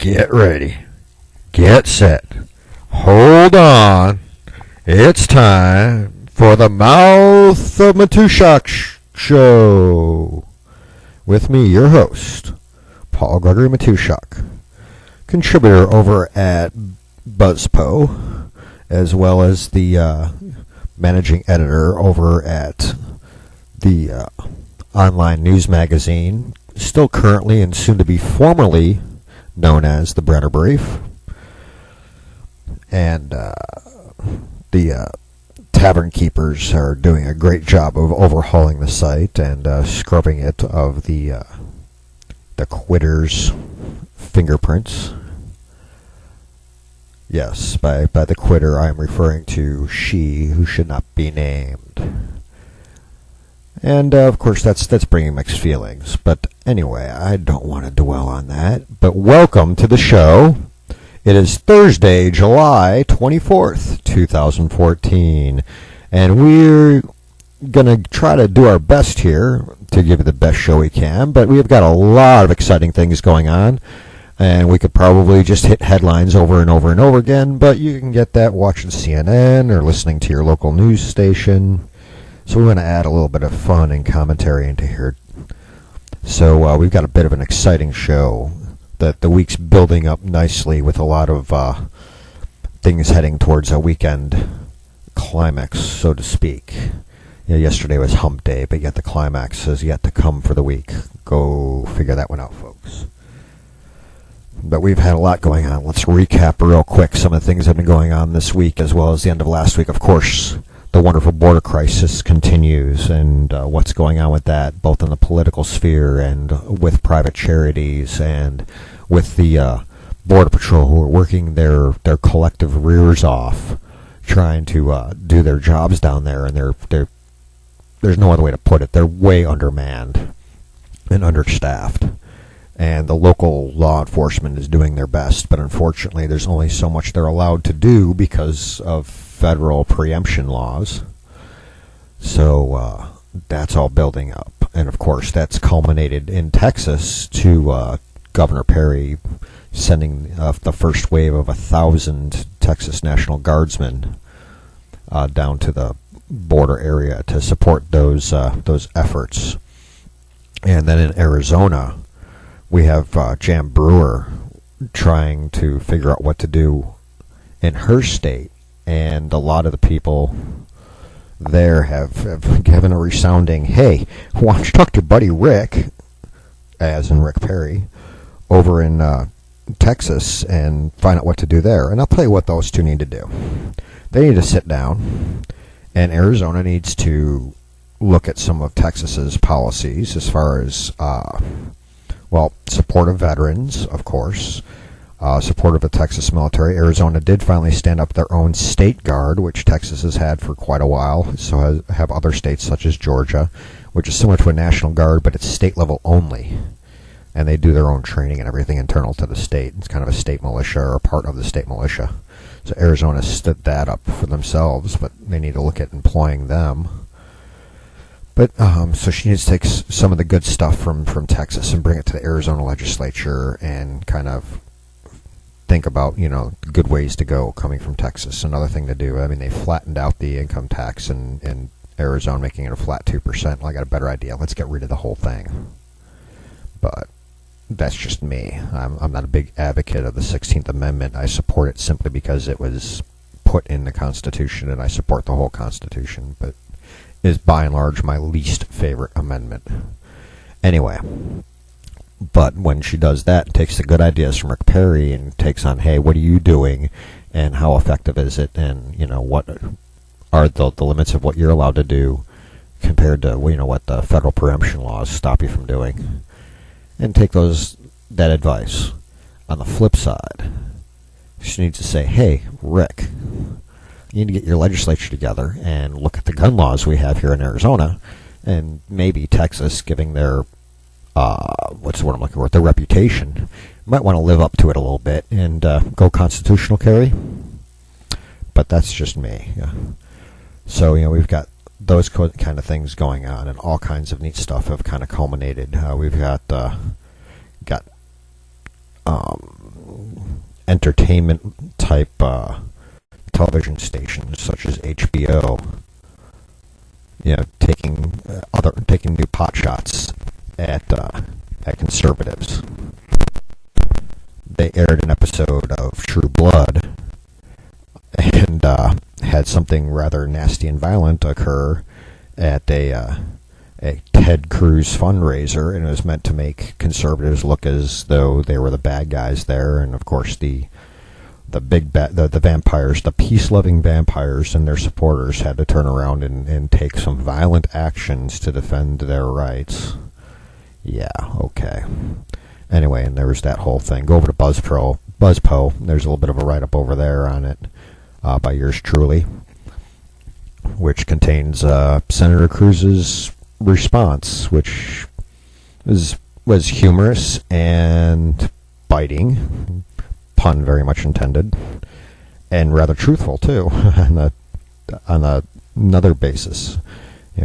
Get ready. Get set. Hold on. It's time for the Mouth of Matuszak show. With me, your host, Paul-Gregory Matuszak, contributor over at BuzzPo, as well as the managing editor over at the online news magazine, still currently and soon to be formerly known as the Brenner Brief, and the tavern keepers are doing a great job of overhauling the site and scrubbing it of the quitters' fingerprints. Yes, by the quitter I am referring to she who should not be named. And, of course, that's bringing mixed feelings. But anyway, I don't want to dwell on that. But welcome to the show. It is Thursday, July 24th, 2014. And we're going to try to do our best here to give you the best show we can. But we've got a lot of exciting things going on. And we could probably just hit headlines over and over and over again. But you can get that watching CNN or listening to your local news station. So we want to add a little bit of fun and commentary into here. So we've got a bit of an exciting show. The week's building up nicely with a lot of things heading towards a weekend climax, so to speak. You know, yesterday was hump day, but yet the climax is yet to come for the week. Go figure that one out, folks. But we've had a lot going on. Let's recap real quick some of the things that have been going on this week as well as the end of last week. Of course, the wonderful border crisis continues, and what's going on with that, both in the political sphere and with private charities and with the Border Patrol, who are working their collective rears off, trying to do their jobs down there, and there's no other way to put it. They're way undermanned and understaffed, and the local law enforcement is doing their best, but unfortunately there's only so much they're allowed to do because of federal preemption laws. So that's all building up. And of course that's culminated in Texas to Governor Perry sending the first wave of 1,000 Texas National Guardsmen down to the border area to support those efforts. And then in Arizona we have Jan Brewer trying to figure out what to do in her state. And a lot of the people there have given a resounding, hey, why don't you talk to your buddy Rick, as in Rick Perry, over in Texas and find out what to do there. And I'll tell you what those two need to do. They need to sit down, and Arizona needs to look at some of Texas's policies as far as, support of veterans, of course, support of the Texas military. Arizona did finally stand up their own state guard, which Texas has had for quite a while. So have other states such as Georgia, which is similar to a National Guard, but it's state level only. And they do their own training and everything internal to the state. It's kind of a state militia or a part of the state militia. So Arizona stood that up for themselves, but they need to look at employing them. But so she needs to take some of the good stuff from Texas and bring it to the Arizona legislature and kind of think about, good ways to go coming from Texas. Another thing to do, I mean, they flattened out the income tax in Arizona, making it a flat 2%. Well, I got a better idea. Let's get rid of the whole thing. But that's just me. I'm not a big advocate of the 16th Amendment. I support it simply because it was put in the Constitution, and I support the whole Constitution, but it is by and large my least favorite amendment. Anyway. But when she does that and takes the good ideas from Rick Perry and takes on, hey, what are you doing and how effective is it, and what are the limits of what you're allowed to do compared to what the federal preemption laws stop you from doing, and take that advice. On the flip side, she needs to say, hey, Rick, you need to get your legislature together and look at the gun laws we have here in Arizona, and maybe Texas, giving their what's the word I'm looking for? Their reputation. You might want to live up to it a little bit and go constitutional carry. But that's just me. Yeah. So we've got those kind of things going on, and all kinds of neat stuff have kind of culminated. We've got entertainment type television stations such as HBO, taking new pot shots at conservatives. They aired an episode of True Blood and had something rather nasty and violent occur at a Ted Cruz fundraiser, and it was meant to make conservatives look as though they were the bad guys there. And of course, the vampires, the peace-loving vampires and their supporters had to turn around and take some violent actions to defend their rights. Yeah, okay. Anyway, and there was that whole thing. Go over to BuzzPro. There's a little bit of a write-up over there on it by yours truly, which contains Senator Cruz's response, which was humorous and biting, pun very much intended, and rather truthful too on another basis.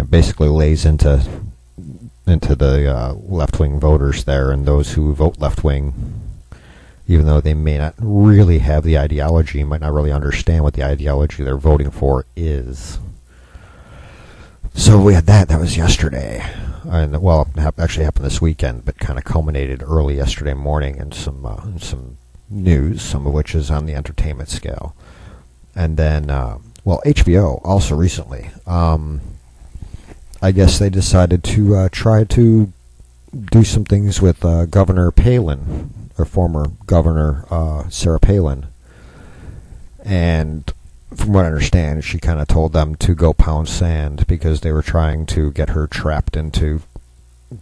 Basically lays into the left-wing voters there, and those who vote left-wing, even though they may not really have the ideology, might not really understand what the ideology they're voting for is. So we had that. That was yesterday. And, well, it actually happened this weekend, but kind of culminated early yesterday morning in some news, some of which is on the entertainment scale. And then, HBO also recently, I guess they decided to try to do some things with Governor Palin, or former Governor Sarah Palin. And from what I understand, she kind of told them to go pound sand because they were trying to get her trapped into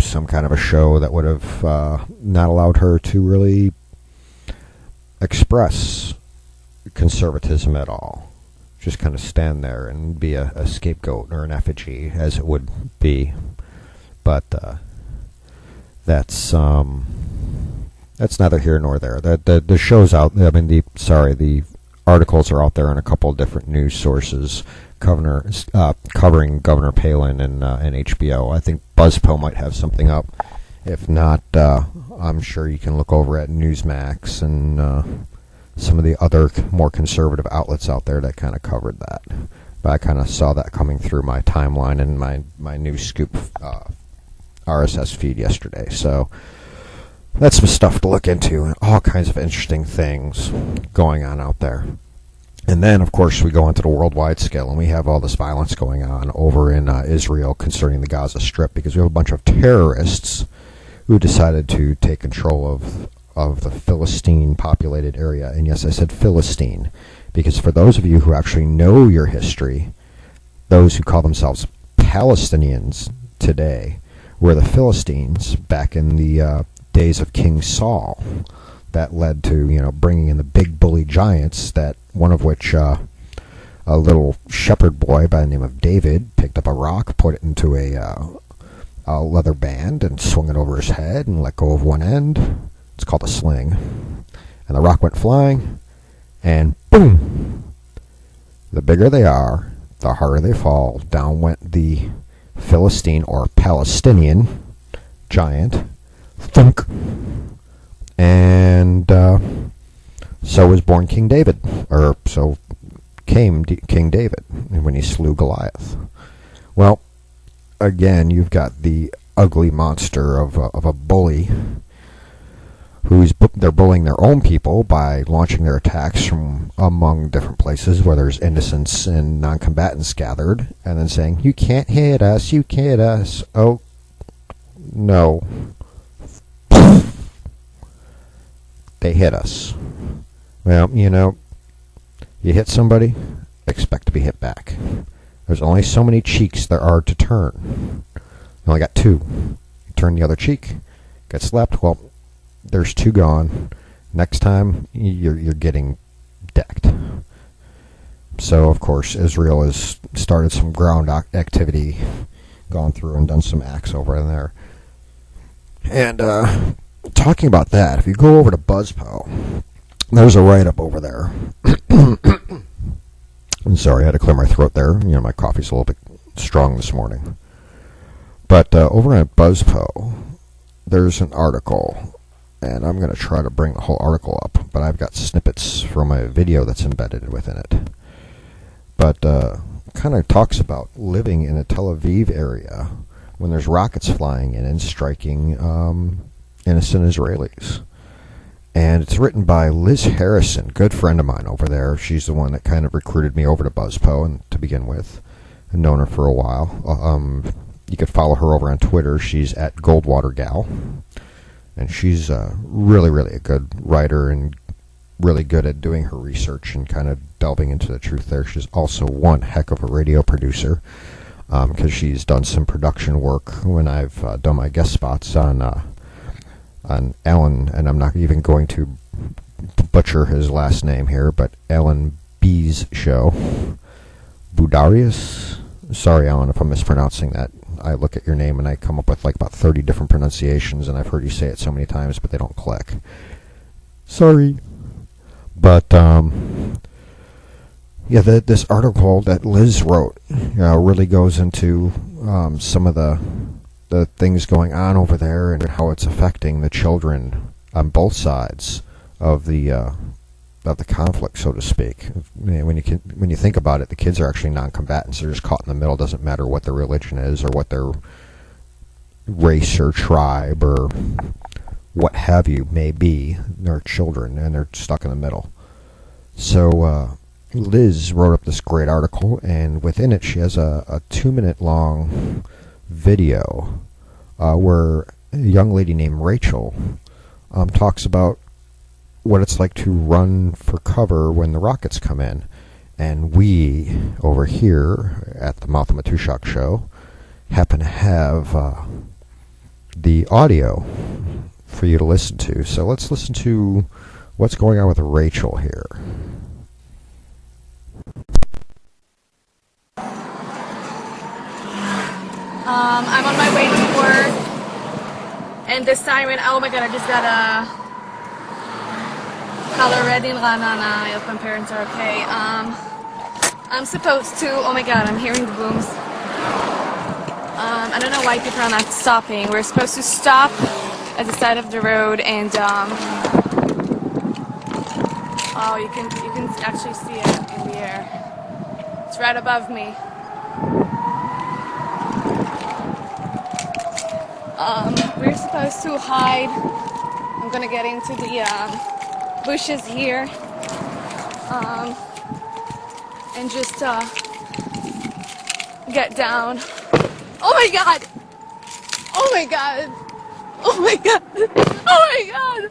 some kind of a show that would have not allowed her to really express conservatism at all. Just kind of stand there and be a scapegoat or an effigy, as it would be. But that's neither here nor there. The show's out. I mean, the articles are out there on a couple of different news sources covering Governor Palin and HBO. I think BuzzPro might have something up. If not, I'm sure you can look over at Newsmax and some of the other more conservative outlets out there that kind of covered that. But I kind of saw that coming through my timeline and my News Scoop RSS feed yesterday. So that's some stuff to look into, and all kinds of interesting things going on out there. And then, of course, we go into the worldwide scale, and we have all this violence going on over in Israel concerning the Gaza Strip, because we have a bunch of terrorists who decided to take control of the Philistine-populated area. And yes, I said Philistine, because for those of you who actually know your history, those who call themselves Palestinians today were the Philistines back in the days of King Saul. That led to, bringing in the big bully giants, that one of which a little shepherd boy by the name of David picked up a rock, put it into a leather band, and swung it over his head and let go of one end. It's called a sling. And the rock went flying, and boom! The bigger they are, the harder they fall. Down went the Philistine or Palestinian giant. Thunk! And so was born King David, or so came King David when he slew Goliath. Well, again, you've got the ugly monster of a bully they're bullying their own people by launching their attacks from among different places where there's innocents and non-combatants gathered, and then saying, "You can't hit us, you can't hit us." Oh, no. They hit us. Well, you hit somebody, expect to be hit back. There's only so many cheeks there are to turn. You only got two. You turn the other cheek, get slapped, well, there's two gone. Next time, you're getting decked. So, of course, Israel has started some ground activity, gone through and done some acts over in there. And, talking about that, if you go over to BuzzPro, there's a write-up over there. I'm sorry, I had to clear my throat there. My coffee's a little bit strong this morning. But over at BuzzPro, there's an article, and I'm going to try to bring the whole article up, but I've got snippets from a video that's embedded within it. But kind of talks about living in a Tel Aviv area when there's rockets flying in and striking innocent Israelis. And it's written by Liz Harrison, good friend of mine over there. She's the one that kind of recruited me over to BuzzPo and to begin with. I've known her for a while. You could follow her over on Twitter. She's at GoldwaterGal. And she's really, really a good writer and really good at doing her research and kind of delving into the truth there. She's also one heck of a radio producer because she's done some production work when I've done my guest spots on Alan, and I'm not even going to butcher his last name here, but Alan B's show. Budarius? Sorry, Alan, if I'm mispronouncing that. I look at your name and I come up with like about 30 different pronunciations, and I've heard you say it so many times, but they don't click. Sorry. But, yeah, this article that Liz wrote really goes into some of the things going on over there and how it's affecting the children on both sides of the conflict, so to speak. When you think about it, the kids are actually non-combatants. They're just caught in the middle. It doesn't matter what their religion is or what their race or tribe or what have you may be. They're children, and they're stuck in the middle. So Liz wrote up this great article, and within it she has a 2-minute long video where a young lady named Rachel talks about what it's like to run for cover when the rockets come in. And we, over here at the Mouth of Matuszak show, happen to have the audio for you to listen to. So let's listen to what's going on with Rachel here. I'm on my way to work, and this siren, oh my god, I just got a call already in Rana. I hope my parents are okay. I'm supposed to, oh my god, I'm hearing the booms. I don't know why people are not stopping. We're supposed to stop at the side of the road, and oh, you can actually see it in the air. It's right above me. We're supposed to hide. I'm gonna get into the bushes here, and just get down. Oh my god! Oh my god! Oh my god! Oh my god!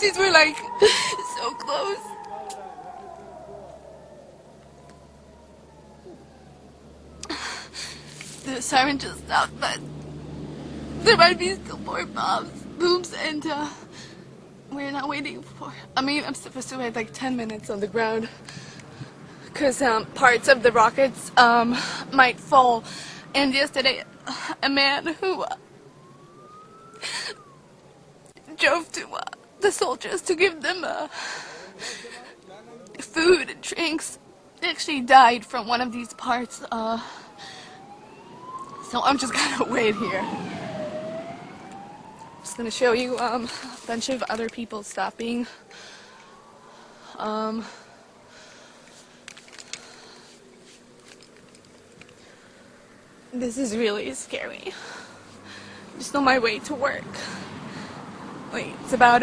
These were like so close. The siren just stopped, but there might be still more booms, and we're not waiting for. I mean, I'm supposed to wait like 10 minutes on the ground because parts of the rockets might fall. And yesterday, a man who drove to the soldiers to give them food and drinks actually died from one of these parts. So I'm just gonna wait here. Just gonna show you a bunch of other people stopping. This is really scary. Just on my way to work. Wait, it's about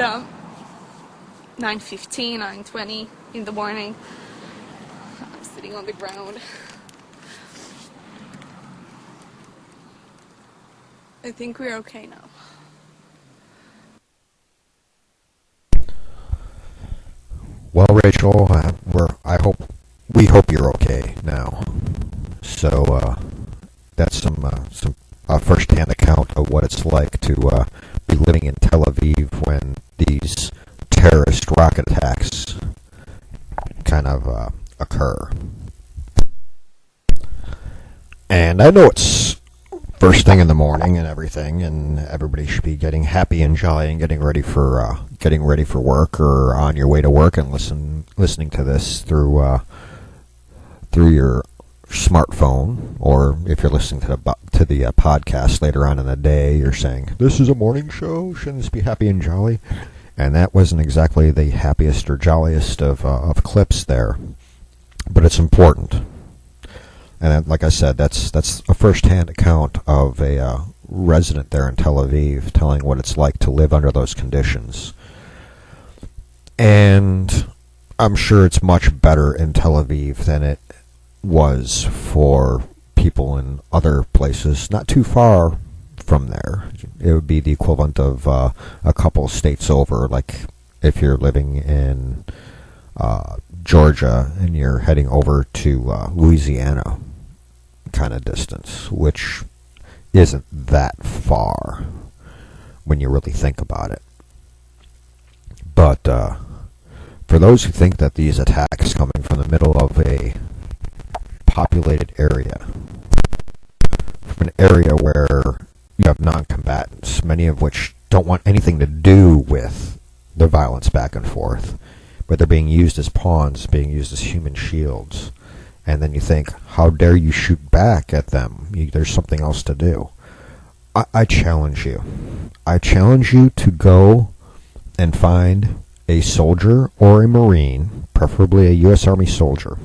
9:15, 9:20 in the morning. I'm sitting on the ground. I think we're okay now. Well, Rachel, we hope you're okay now. So that's some first-hand account of what it's like to be living in Tel Aviv when these terrorist rocket attacks kind of occur. And I know it's first thing in the morning and everything, and everybody should be getting happy and jolly and getting ready for work or on your way to work and listening to this through your smartphone, or if you're listening to the podcast later on in the day, you're saying, "This is a morning show. Shouldn't this be happy and jolly?" And that wasn't exactly the happiest or jolliest of clips there, but it's important. And like I said, that's a first-hand account of a resident there in Tel Aviv telling what it's like to live under those conditions. And I'm sure it's much better in Tel Aviv than it was for people in other places not too far from there. It would be the equivalent of a couple states over, like if you're living in Georgia and you're heading over to Louisiana kind of distance, which isn't that far when you really think about it. But for those who think that these attacks coming from the middle of a populated area, from an area where you have non-combatants, many of which don't want anything to do with the violence back and forth, but they're being used as pawns, being used as human shields. And then you think, how dare you shoot back at them? There's something else to do. I challenge you. I challenge you to go and find a soldier or a Marine, preferably a U.S. Army soldier,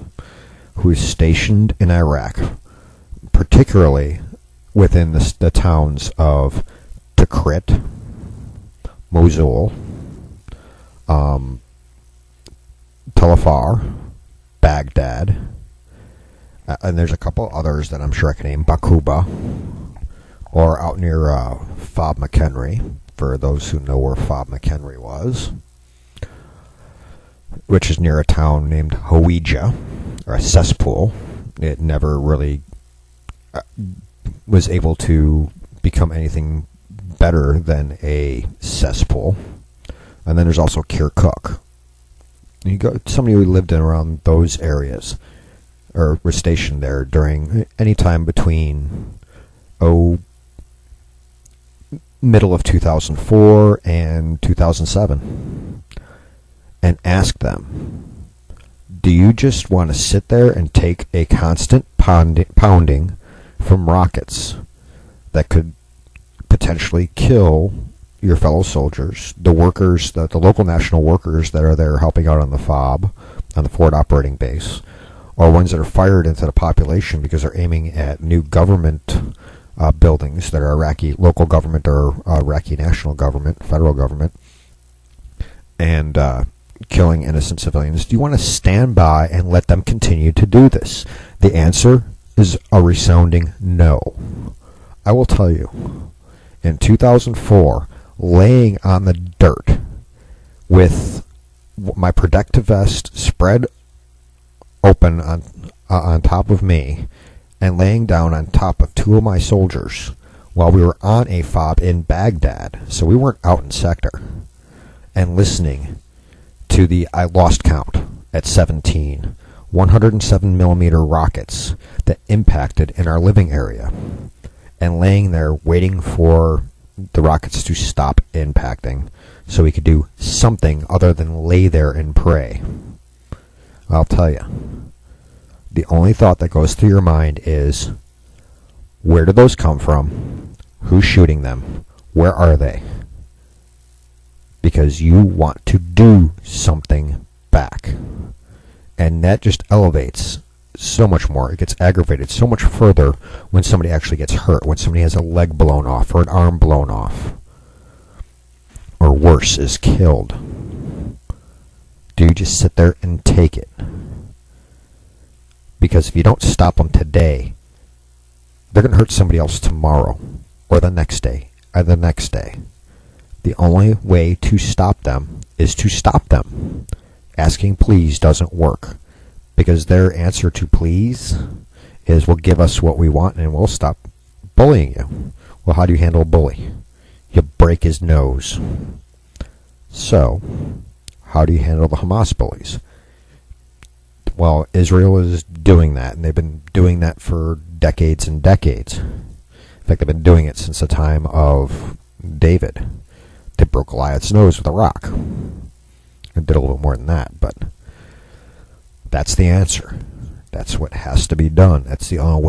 who is stationed in Iraq, particularly within the towns of Tikrit, Mosul, Tel Afar, Baghdad, and there's a couple others that I'm sure I can name, Bakuba, or out near Fob McHenry, for those who know where Fob McHenry was, which is near a town named Hawija, or a cesspool. It never really was able to become anything better than a cesspool. And then there's also Kirkuk. Somebody who lived in around those areas, or was stationed there during any time between middle of 2004 and 2007, and ask them, do you just want to sit there and take a constant pounding from rockets that could potentially kill your fellow soldiers, the workers, the local national workers that are there helping out on the FOB, on the forward operating base, or ones that are fired into the population because they're aiming at new government buildings that are Iraqi local government or Iraqi national government, federal government, and killing innocent civilians? Do you want to stand by and let them continue to do this? The answer is a resounding no. I will tell you, in 2004, laying on the dirt with my protective vest spread open on top of me, and laying down on top of two of my soldiers while we were on a FOB in Baghdad, so we weren't out in sector, and listening to the, I lost count at 17, 107 millimeter rockets that impacted in our living area, and laying there waiting for the rockets to stop impacting so we could do something other than lay there and pray. I'll tell you, the only thought that goes through your mind is, where do those come from? Who's shooting them? Where are they? Because you want to do something back. And that just elevates so much more. It gets aggravated so much further when somebody actually gets hurt, when somebody has a leg blown off or an arm blown off, or worse, is killed. Do you just sit there and take it? Because if you don't stop them today, they're going to hurt somebody else tomorrow, or the next day, or the next day. The only way to stop them is to stop them. Asking please doesn't work, because their answer to please is, well, give us what we want and we'll stop bullying you. Well, how do you handle a bully? You break his nose. So, how do you handle the Hamas bullies? Well, Israel is doing that, and they've been doing that for decades and decades. In fact, they've been doing it since the time of David. They broke Goliath's nose with a rock. They did a little more than that, but that's the answer. That's what has to be done. That's the only way